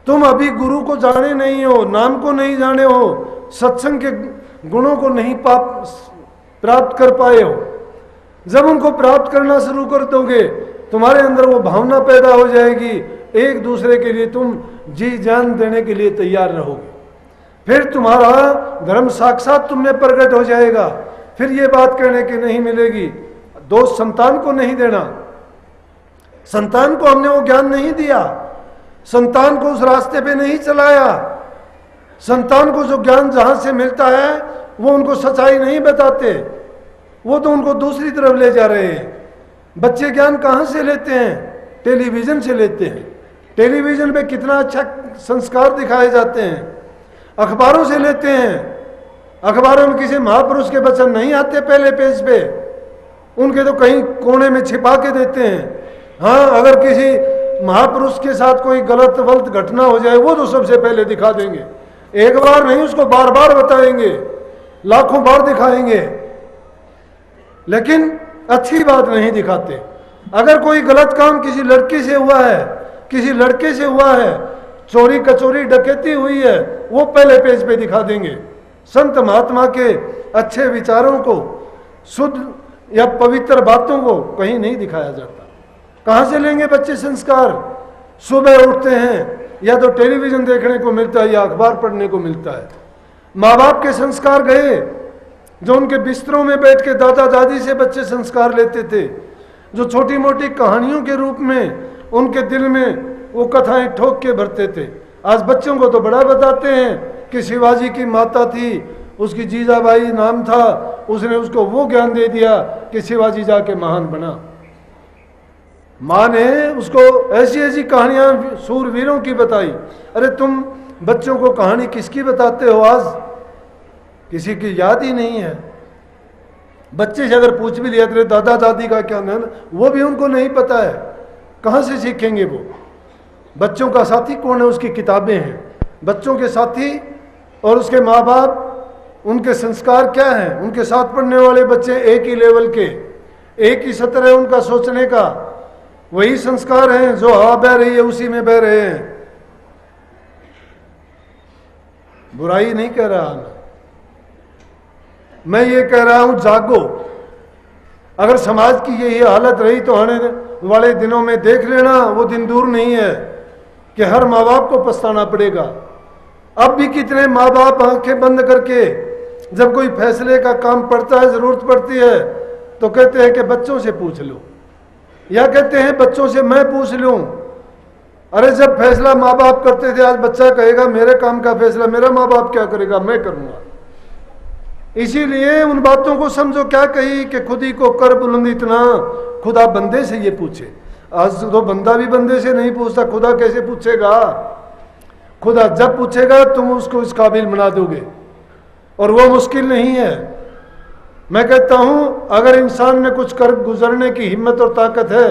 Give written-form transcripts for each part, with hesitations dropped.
तुम अभी गुरु को जाने नहीं हो, नाम को नहीं जाने हो, सत्संग के गुणों को नहीं प्राप्त कर पाए हो। जब उनको प्राप्त करना शुरू कर दोगे, तुम्हारे अंदर वो भावना पैदा हो जाएगी, एक दूसरे के लिए तुम जी जान देने के लिए तैयार रहोगे। फिर तुम्हारा धर्म साक्षात तुम में प्रकट हो जाएगा। फिर ये बात कहने की नहीं मिलेगी, दोष संतान को नहीं देना। संतान को हमने वो ज्ञान नहीं दिया, संतान को उस रास्ते पे नहीं चलाया। संतान को जो ज्ञान जहां से मिलता है वो उनको सच्चाई नहीं बताते, वो तो उनको दूसरी तरफ ले जा रहे हैं। बच्चे ज्ञान कहाँ से लेते हैं? टेलीविजन से लेते हैं। टेलीविजन पे कितना अच्छा संस्कार दिखाए जाते हैं। अखबारों से लेते हैं, अखबारों में किसी महापुरुष के वचन नहीं आते पहले पेज पे, उनके तो कहीं कोने में छिपा के देते हैं। हाँ, अगर किसी महापुरुष के साथ कोई गलत वलत घटना हो जाए वो तो सबसे पहले दिखा देंगे। एक बार नहीं, उसको बार बार बताएंगे, लाखों बार दिखाएंगे, लेकिन अच्छी बात नहीं दिखाते। अगर कोई गलत काम किसी लड़की से हुआ है, किसी लड़के से हुआ है, चोरी कचोरी डकैती हुई है, वो पहले पेज पे दिखा देंगे। संत महात्मा के अच्छे विचारों को, शुद्ध या पवित्र बातों को कहीं नहीं दिखाया जाता। कहाँ से लेंगे बच्चे संस्कार? सुबह उठते हैं या तो टेलीविजन देखने को मिलता है या अखबार पढ़ने को मिलता है। माँ बाप के संस्कार गए, जो उनके बिस्तरों में बैठ के दादा दादी से बच्चे संस्कार लेते थे, जो छोटी मोटी कहानियों के रूप में उनके दिल में वो कथाएं ठोक के भरते थे। आज बच्चों को तो बड़ा बताते हैं कि शिवाजी की माता थी, उसकी जीजाबाई नाम था, उसने उसको वो ज्ञान दे दिया कि शिवाजी जाके महान बना। माँ ने उसको ऐसी ऐसी कहानियां सूरवीरों की बताई। अरे तुम बच्चों को कहानी किसकी बताते हो? आज किसी की याद ही नहीं है। बच्चे से अगर पूछ भी लिया तेरे दादा दादी का क्या नाम, वो भी उनको नहीं पता है। कहाँ से सीखेंगे वो? बच्चों का साथी कौन है? उसकी किताबें हैं। बच्चों के साथी और उसके माँ बाप, उनके संस्कार क्या हैं? उनके साथ पढ़ने वाले बच्चे एक ही लेवल के, एक ही सत्र है उनका सोचने का, वही संस्कार हैं। जो हवा बह रही है उसी में बह रहे हैं। बुराई नहीं कह रहा मैं ये कह रहा हूं जागो। अगर समाज की यही हालत रही तो आने वाले दिनों में देख लेना, वो दिन दूर नहीं है कि हर माँ बाप को पछताना पड़ेगा। अब भी कितने माँ बाप आंखें बंद करके जब कोई फैसले का काम पड़ता है, जरूरत पड़ती है, तो कहते हैं कि बच्चों से पूछ लो, या कहते हैं बच्चों से मैं पूछ लूं। अरे जब फैसला माँ बाप करते थे, आज बच्चा कहेगा मेरे काम का फैसला मेरा माँ बाप क्या करेगा, मैं करूंगा। इसीलिए उन बातों को समझो क्या कही कि खुद ही को कर बुलंद इतना, खुदा बंदे से ये पूछे। आज तो बंदा भी बंदे से नहीं पूछता, खुदा कैसे पूछेगा? खुदा जब पूछेगा तुम उसको इस काबिल बना दोगे, और वो मुश्किल नहीं है। मैं कहता हूं अगर इंसान में कुछ कर गुजरने की हिम्मत और ताकत है,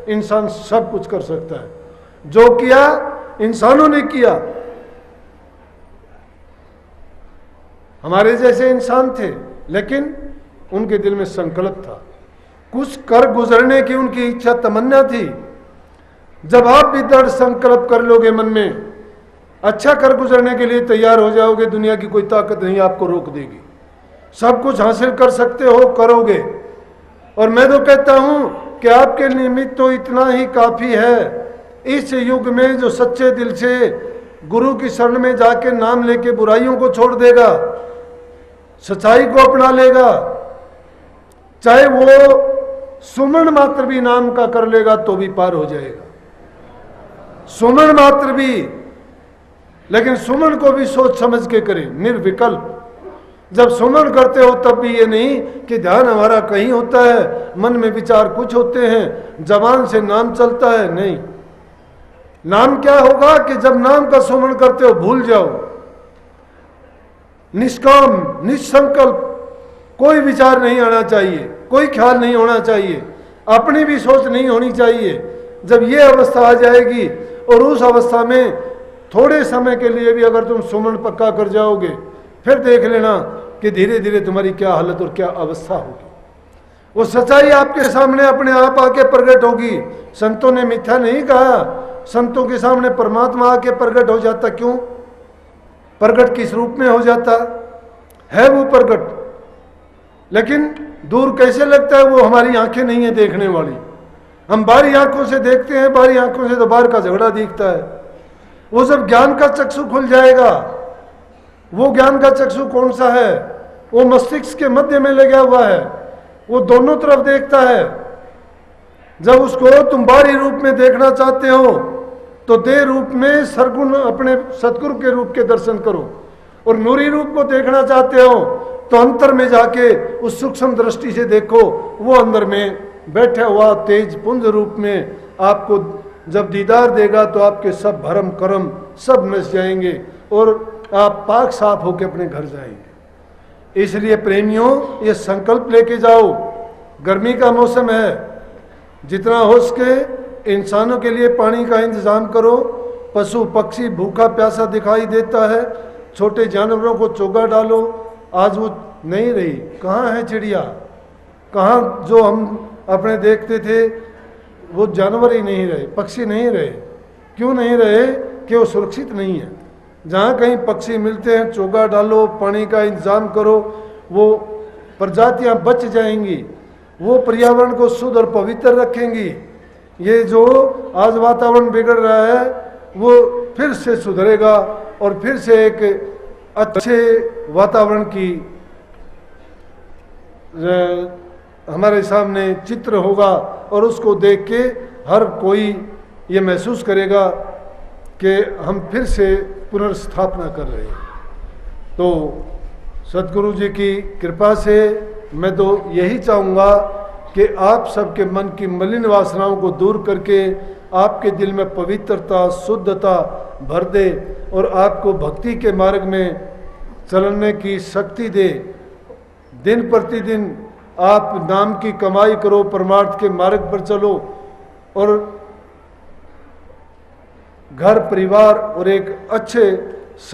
इंसान सब कुछ कर सकता है। जो किया इंसानों ने किया। हमारे जैसे इंसान थे, लेकिन उनके दिल में संकल्प था, कुछ कर गुजरने की उनकी इच्छा तमन्ना थी। जब आप भी दृढ़ संकल्प कर लोगे मन में, अच्छा कर गुजरने के लिए तैयार हो जाओगे, दुनिया की कोई ताकत नहीं आपको रोक देगी। सब कुछ हासिल कर सकते हो, करोगे। और मैं तो कहता हूं कि आपके निमित्त तो इतना ही काफी है। इस युग में जो सच्चे दिल से गुरु की शरण में जाके नाम लेके बुराइयों को छोड़ देगा, सच्चाई को अपना लेगा, चाहे वो सुमन मात्र भी नाम का कर लेगा तो भी पार हो जाएगा। सुमन मात्र भी, लेकिन सुमन को भी सोच समझ के करें, निर्विकल्प। जब सुमन करते हो तब भी ये नहीं कि ध्यान हमारा कहीं होता है, मन में विचार कुछ होते हैं, जबान से नाम चलता है, नहीं। नाम क्या होगा कि जब नाम का सुमन करते हो भूल जाओ, निष्काम निसंकल्प, कोई विचार नहीं आना चाहिए, कोई ख्याल नहीं होना चाहिए, अपनी भी सोच नहीं होनी चाहिए। जब ये अवस्था आ जाएगी, और उस अवस्था में थोड़े समय के लिए भी अगर तुम सुमन पक्का कर जाओगे, फिर देख लेना कि धीरे धीरे तुम्हारी क्या हालत और क्या अवस्था होगी। वो सच्चाई आपके सामने अपने आप आके प्रकट होगी। संतों ने मिथ्या नहीं कहा, संतों के सामने परमात्मा आके प्रकट हो जाता। क्यों प्रकट, किस रूप में हो जाता है वो प्रकट, लेकिन दूर कैसे लगता है? वो हमारी आंखें नहीं है देखने वाली। हम बाहरी आंखों से देखते हैं, बाहरी आंखों से तो बाहर का झगड़ा दिखता है। वो जब ज्ञान का चक्षु खुल जाएगा, वो ज्ञान का चक्षु कौन सा है? वो मस्तिष्क के मध्य में लगा हुआ है, वो दोनों तरफ देखता है। जब उसको तुम बाहरी रूप में देखना चाहते हो तो देह रूप में सरगुण अपने सतगुरु के रूप के दर्शन करो, और नूरी रूप को देखना चाहते हो तो अंतर में जाके उस सूक्ष्म दृष्टि से देखो। वो अंदर में बैठा हुआ तेज पुंज रूप में आपको जब दीदार देगा तो आपके सब भरम कर्म सब नस जाएंगे और आप पाक साफ होकर अपने घर जाएंगे। इसलिए प्रेमियों, ये संकल्प लेके जाओ। गर्मी का मौसम है, जितना हो सके इंसानों के लिए पानी का इंतजाम करो। पशु पक्षी भूखा प्यासा दिखाई देता है, छोटे जानवरों को चोगा डालो। आज वो नहीं रही, कहाँ है चिड़िया? कहाँ जो हम अपने देखते थे वो जानवर ही नहीं रहे, पक्षी नहीं रहे। क्यों नहीं रहे? कि वो सुरक्षित नहीं है। जहाँ कहीं पक्षी मिलते हैं चोगा डालो, पानी का इंतजाम करो, वो प्रजातियाँ बच जाएंगी, वो पर्यावरण को शुद्ध और पवित्र रखेंगी। ये जो आज वातावरण बिगड़ रहा है वो फिर से सुधरेगा और फिर से एक अच्छे वातावरण की हमारे सामने चित्र होगा, और उसको देख के हर कोई ये महसूस करेगा कि हम फिर से पुनर्स्थापना कर रहे हैं। तो सद्गुरु जी की कृपा से मैं तो यही चाहूँगा कि आप सबके मन की मलिन वासनाओं को दूर करके आपके दिल में पवित्रता शुद्धता भर दे और आपको भक्ति के मार्ग में चलने की शक्ति दे। दिन प्रतिदिन आप नाम की कमाई करो, परमार्थ के मार्ग पर चलो और घर परिवार और एक अच्छे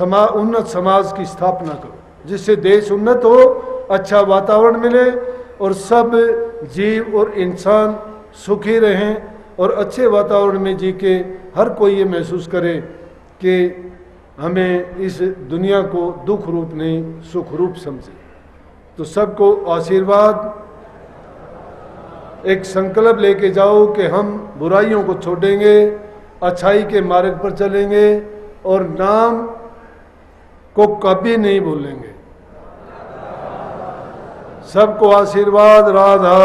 उन्नत समाज की स्थापना करो, जिससे देश उन्नत हो, अच्छा वातावरण मिले और सब जीव और इंसान सुखी रहें और अच्छे वातावरण में जी के हर कोई ये महसूस करे कि हमें इस दुनिया को दुख रूप नहीं सुख रूप समझे। तो सबको आशीर्वाद, एक संकल्प लेके जाओ कि हम बुराइयों को छोड़ेंगे, अच्छाई के मार्ग पर चलेंगे और नाम को कभी नहीं भूलेंगे। सबको आशीर्वाद। राधा।